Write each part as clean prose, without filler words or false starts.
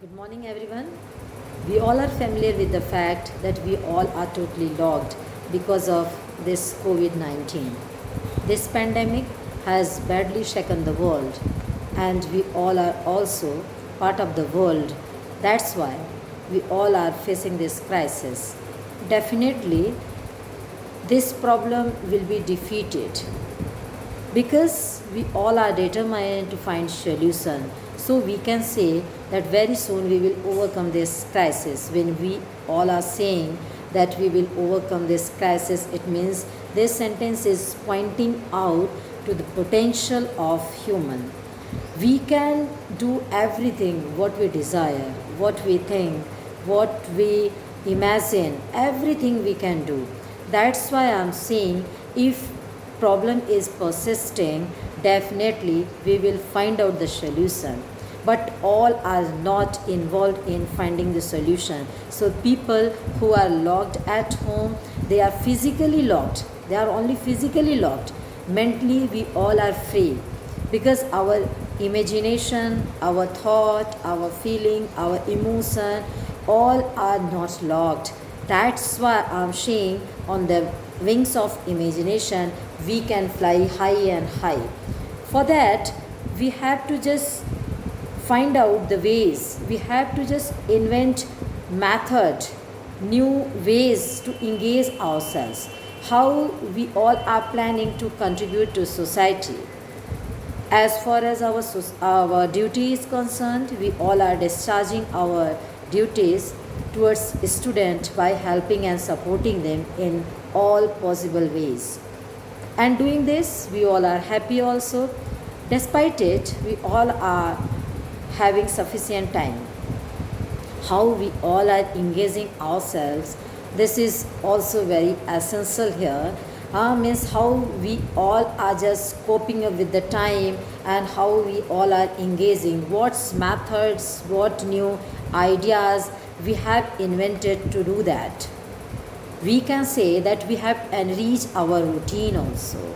Good morning, everyone. We all are familiar with the fact that we all are totally locked because of this COVID 19. This pandemic has badly shaken the world, and we all are also part of the world. That's why we all are facing this crisis. Definitely, this problem will be defeated because we all are determined to find solution. So we can say that very soon we will overcome this crisis. When we all are saying that we will overcome this crisis, it means this sentence is pointing out to the potential of human. We can do everything what we desire, what we think, what we imagine, everything we can do. That's why I'm saying if problem is persisting, definitely we will find out the solution. But all are not involved in finding the solution. So people who are locked at home, they are physically locked. They are only physically locked. Mentally, we all are free because our imagination, our thought, our feeling, our emotion, all are not locked. That's why I'm saying on the wings of imagination, we can fly high and high. For that, we have to just find out the ways. We have to just invent method, new ways to engage ourselves. How we all are planning to contribute to society. As far as our duty is concerned, we all are discharging our duties towards students by helping and supporting them in all possible ways. And doing this, we all are happy also. Despite it, we all are having sufficient time. How we all are engaging ourselves, this is also very essential here. Means how we all are just coping up with the time and how we all are engaging, what methods, what new ideas we have invented to do that. We can say that we have enriched our routine also.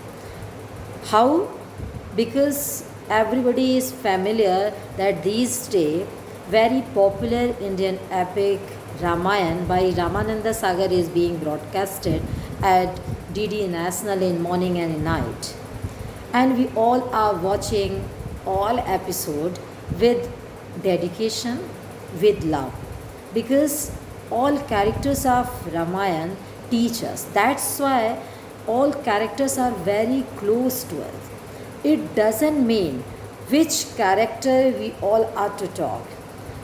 How? Because everybody is familiar that these days very popular Indian epic Ramayan by Ramananda Sagar is being broadcasted at DD National in morning and in night. And we all are watching all episode with dedication, with love. Because all characters of Ramayan teach us. That's why all characters are very close to us. It doesn't mean which character we all are to talk.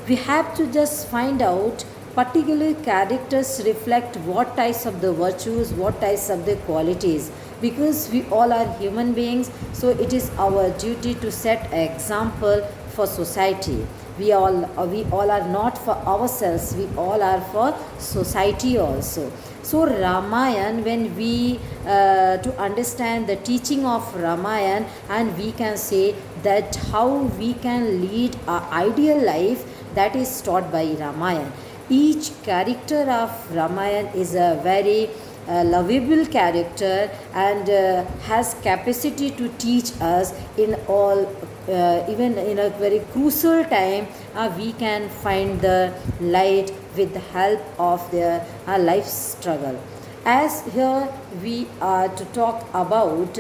We have to just find out particular characters reflect what types of the virtues, what types of the qualities, because we all are human beings, so it is our duty to set an example for society. We all are not for ourselves, we all are for society also. So Ramayan, when we to understand the teaching of Ramayan, and we can say that how we can lead an ideal life, that is taught by Ramayan. Each character of Ramayan is a very lovable character and has capacity to teach us in all, even in a very crucial time, we can find the light with the help of their life struggle. As here we are to talk about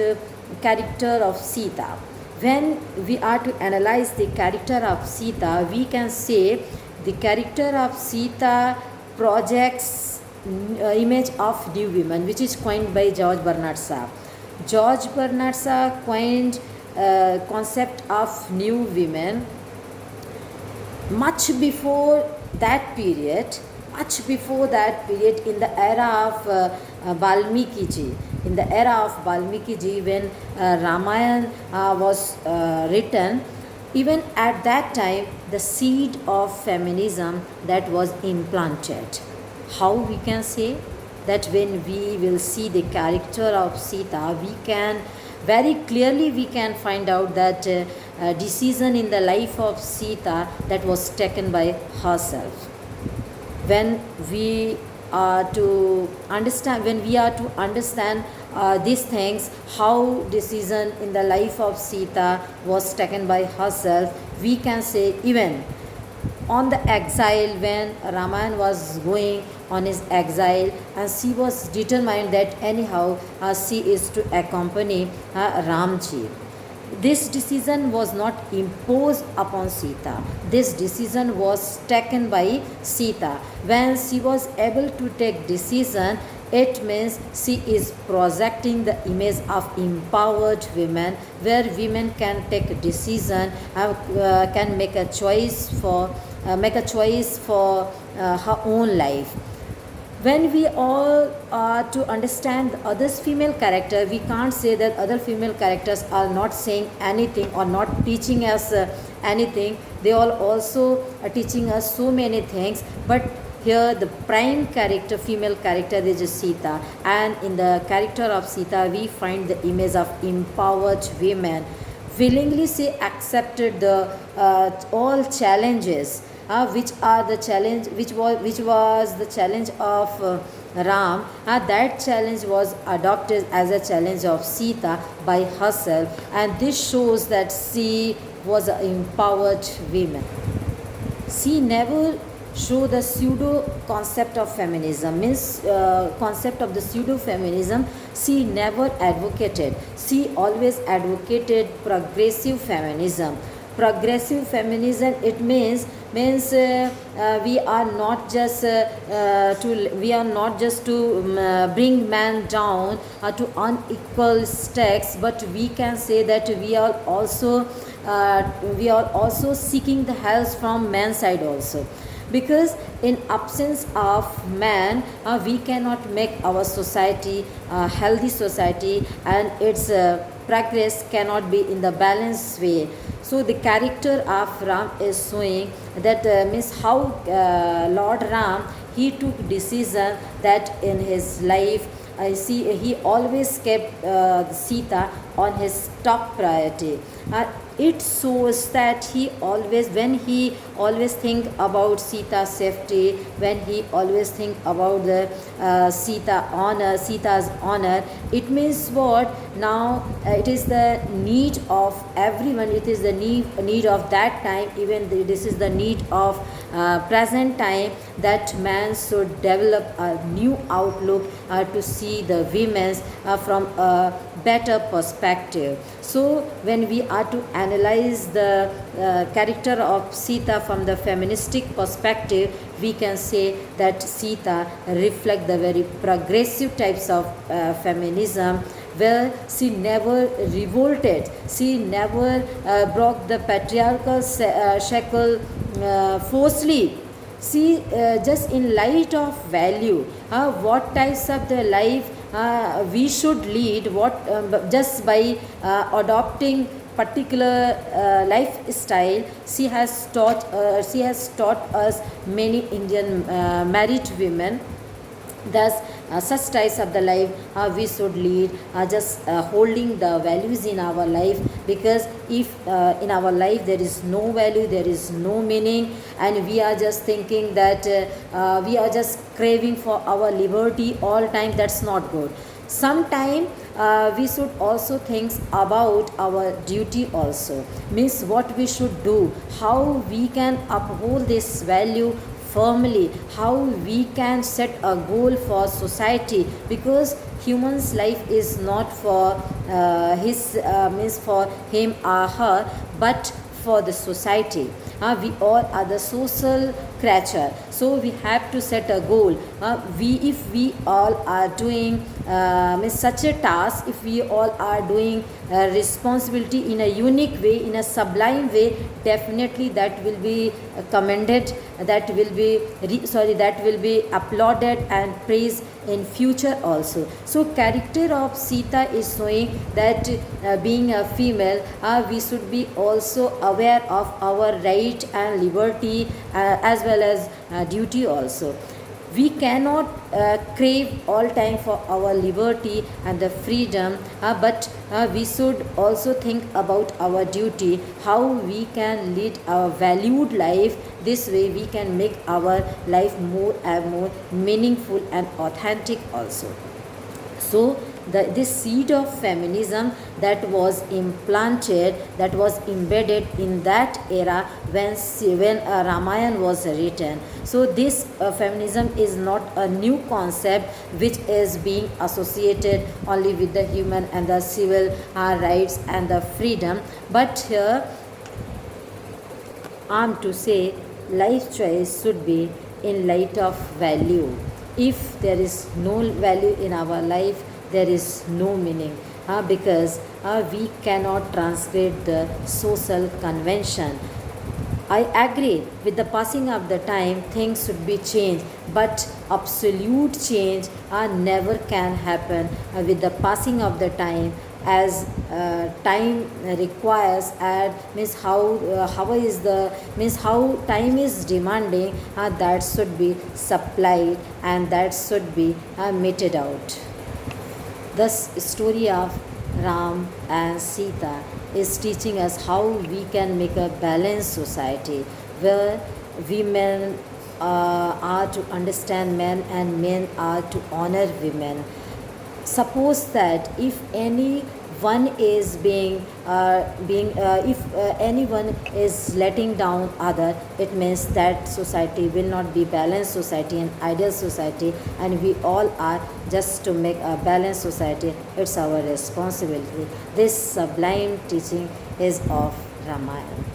character of Sita. When we are to analyze the character of Sita, we can say the character of Sita projects image of new women, which is coined by George Bernard Shaw. George Bernard Shaw coined concept of new women much before that period, in the era of Valmiki ji. In the era of Valmiki ji, when Ramayan was written, even at that time, the seed of feminism that was implanted. How we can say that when we will see the character of Sita, we can very clearly we can find out that decision in the life of Sita that was taken by herself. When we are to understand, these things, how decision in the life of Sita was taken by herself, we can say even on the exile, when Ramayana was going on his exile, and she was determined that anyhow she is to accompany Ramji. This decision was not imposed upon Sita. This decision was taken by Sita. When she was able to take decision, it means she is projecting the image of empowered women, where women can take a decision, can make a choice for her own life. When we all are to understand the other's female character, we can't say that other female characters are not saying anything or not teaching us anything. They all also are teaching us so many things, but here the prime character, female character, is Sita, and in the character of Sita we find the image of empowered women. Willingly she accepted the all challenges, which are the challenge, which was the challenge of Ram. That challenge was adopted as a challenge of Sita by herself, and this shows that she was an empowered woman. She never show the pseudo concept of feminism, means concept of the pseudo feminism. She never advocated. She always advocated progressive feminism. Progressive feminism, it means we are not just to bring man down to unequal stakes, but we can say that we are also seeking the help from man's side also, because in absence of man we cannot make our society a healthy society, and its progress cannot be in the balanced way. So the character of Ram is showing that means how Lord Ram, he took decision that in his life, I see he always kept Sita on his top priority. It shows that when he always think about Sita's safety, when he always think about the Sita's honor, it means what? Now it is the need of everyone. It is the need of that time. Even this is the need of present time, that man should develop a new outlook to see the women from a better perspective. So when we are to analyze the character of Sita from the feministic perspective, we can say that Sita reflects the very progressive types of feminism, where she never revolted, she never broke the patriarchal shackle forcefully. She just in light of value, what types of the life we should lead, what just by adopting particular lifestyle, she has taught us many Indian married women. Thus such types of the life we should lead, just holding the values in our life, because if in our life there is no value, there is no meaning, and we are just thinking that we are just craving for our liberty all time, that's not good. Sometime we should also think about our duty also, means what we should do, how we can uphold this value firmly, how we can set a goal for society, because human's life is not for means for him or her, but for the society. We all are the social creature, so we have to set a goal. If we all are doing such a task, if we all are doing responsibility in a unique way, in a sublime way, definitely that will be commended, that will be applauded and praised in future also. So character of Sita is showing that being a female, we should be also aware of our right and liberty, as well as duty also. We cannot crave all time for our liberty and the freedom, but we should also think about our duty, how we can lead our valued life. This way we can make our life more and more meaningful and authentic also. So this seed of feminism that was implanted, that was embedded in that era when Ramayana was written. So this feminism is not a new concept which is being associated only with the human and the civil rights and the freedom, but here I'm to say life choice should be in light of value. If there is no value in our life, there is no meaning, because we cannot transgress the social convention. I agree with the passing of the time, things should be changed, but absolute change never can happen with the passing of the time, as time requires and means how is the means how time is demanding, that should be supplied and that should be meted out. The story of Ram and Sita is teaching us how we can make a balanced society where women are to understand men and men are to honor women. Suppose that if anyone is if anyone is letting down other, it means that society will not be balanced society and ideal society, and we all are just to make a balanced society. It's our responsibility. This sublime teaching is of Ramayana.